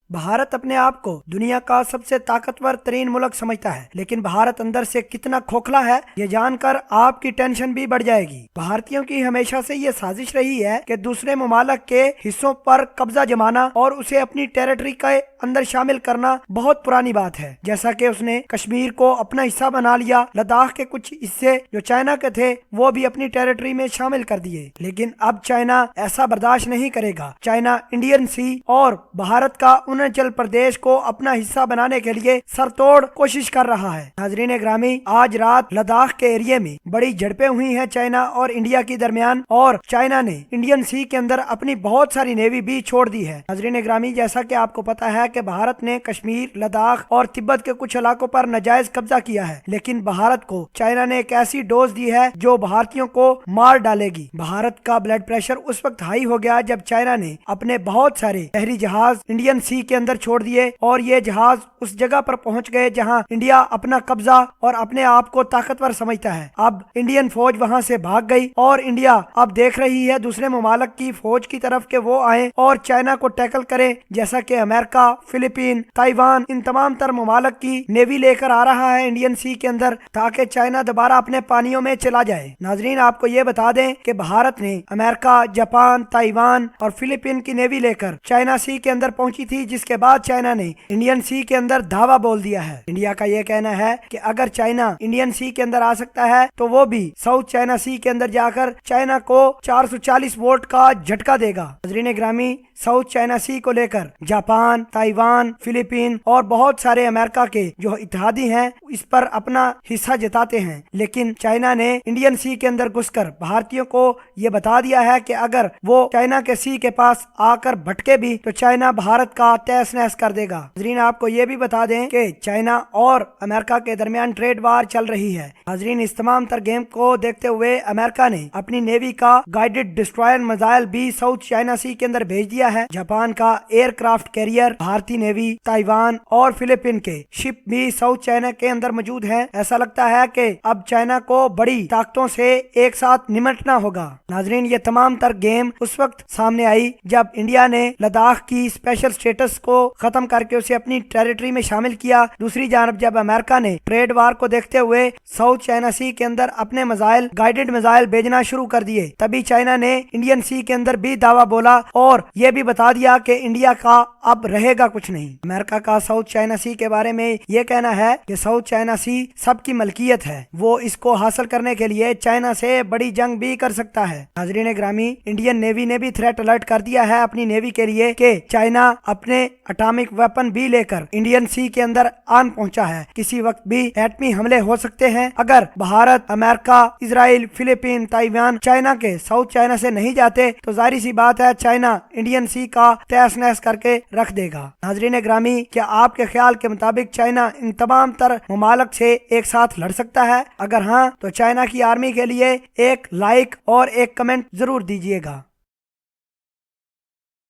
भारत अपने आप को दुनिया का सबसे ताकतवर तरीन मुल्क समझता है, लेकिन भारत अंदर से कितना खोखला है ये जानकर आपकी टेंशन भी बढ़ जाएगी। भारतीयों की हमेशा से ये साजिश रही है कि दूसरे ममालिक के हिस्सों पर कब्जा जमाना और उसे अपनी टेरिटरी के अंदर शामिल करना बहुत पुरानी बात है। जैसा कि उसने कश्मीर को अपना हिस्सा बना लिया, लद्दाख के कुछ हिस्से जो चाइना के थे वो भी अपनी टेरिटरी में शामिल कर दिए। लेकिन अब चाइना ऐसा बर्दाश्त नहीं करेगा। चाइना इंडियन सी और भारत का अरुणाचल प्रदेश को अपना हिस्सा बनाने के लिए सरतोड़ कोशिश कर रहा है। नाजरीन ग्रामी, आज रात लद्दाख के एरिया में बड़ी झड़पें हुई हैं चाइना और इंडिया के दरमियान, और चाइना ने इंडियन सी के अंदर अपनी बहुत सारी नेवी भी छोड़ दी है। नाजरीन ग्रामी, जैसा कि आपको पता है कि भारत ने कश्मीर, लद्दाख और तिब्बत के कुछ इलाकों पर नाजायज कब्जा किया है, लेकिन भारत को चाइना ने एक ऐसी डोज दी है जो भारतीयों को मार डालेगी। भारत का ब्लड प्रेशर उस वक्त हाई हो गया जब चाइना ने अपने बहुत सारे बहरी जहाज इंडियन सी के अंदर छोड़ दिए और ये जहाज उस जगह पर पहुंच गए जहां इंडिया अपना कब्जा और अपने आप को ताकतवर समझता है। अब इंडियन फौज वहां से भाग गई और इंडिया अब देख रही है दूसरे ममालिक की फौज की तरफ के वो आए और चाइना को टैकल करें, जैसा कि अमेरिका, फिलीपीन, ताइवान, इन तमाम तर ममालिक की नेवी लेकर आ रहा है इंडियन सी के अंदर, ताकि चाइना दोबारा अपने पानियों में चला जाए। नाजरीन, आपको ये बता दें कि भारत ने अमेरिका, जापान, ताइवान और फिलीपीन की नेवी लेकर चाइना सी के अंदर पहुंची थी, जिसके बाद चाइना ने इंडियन सी के अंदर धावा बोल दिया है। इंडिया का ये कहना है कि अगर चाइना इंडियन सी के अंदर आ सकता है तो वो भी साउथ चाइना सी के अंदर जाकर चाइना को 440 वोल्ट का झटका देगा। नाज़रीन ग्रामी, साउथ चाइना सी को लेकर जापान, ताइवान, फिलीपीन और बहुत सारे अमेरिका के जो इत्तेहादी हैं इस पर अपना हिस्सा जताते हैं, लेकिन चाइना ने इंडियन सी के अंदर घुसकर भारतीयों को ये बता दिया है कि अगर वो चाइना के सी के पास आकर भटके भी तो चाइना भारत का तहस नहस कर देगा। नाज़रीन, आपको ये भी बता दें कि चाइना और अमेरिका के दरमियान ट्रेड वार चल रही है। नाज़रीन, इस तमाम तर गेम को देखते हुए अमेरिका ने अपनी नेवी का गाइडेड डिस्ट्रॉयर मिसाइल भी साउथ चाइना सी के अंदर भेज दिया है। जापान का एयरक्राफ्ट कैरियर, भारतीय नेवी, ताइवान और फिलीपीन के शिप भी साउथ चाइना के अंदर मौजूद हैं। ऐसा लगता है कि अब चाइना को बड़ी ताकतों से एक साथ निपटना होगा। नाजरीन, ये तमाम तर गेम उस वक्त सामने आई जब इंडिया ने लद्दाख की स्पेशल स्टेटस को खत्म करके उसे अपनी टेरिटरी में शामिल किया। दूसरी जानब जब अमेरिका ने ट्रेड वार को देखते हुए साउथ चाइना सी के अंदर अपने मिसाइल, गाइडेड मिसाइल भेजना शुरू कर दिए, तभी चाइना ने इंडियन सी के अंदर भी दावा बोला और ये भी बता दिया कि इंडिया का अब रहेगा कुछ नहीं। अमेरिका का साउथ चाइना सी के बारे में ये कहना है कि साउथ चाइना सी सबकी मलकियत है, वो इसको हासिल करने के लिए चाइना से बड़ी जंग भी कर सकता है। नाज़रीन ग्रामी, इंडियन नेवी ने भी थ्रेट अलर्ट कर दिया है अपनी नेवी के लिए कि चाइना अपने एटॉमिक वेपन भी लेकर इंडियन सी के अंदर आन पहुंचा है। किसी वक्त भी एटमी हमले हो सकते हैं। अगर Bharat, America, Israel, Philippine, Taiwan China के साउथ चाइना से नहीं जाते तो जाहिर सी बात है चाइना इंडियन सी का तहस नहस करके रख देगा। नाज़रीन ग्रामी, क्या आपके ख्याल के मुताबिक चाइना इन तमाम तर ममालिक से एक साथ लड़ सकता है? अगर हाँ तो चाइना की आर्मी के लिए एक लाइक और एक कमेंट जरूर दीजिएगा।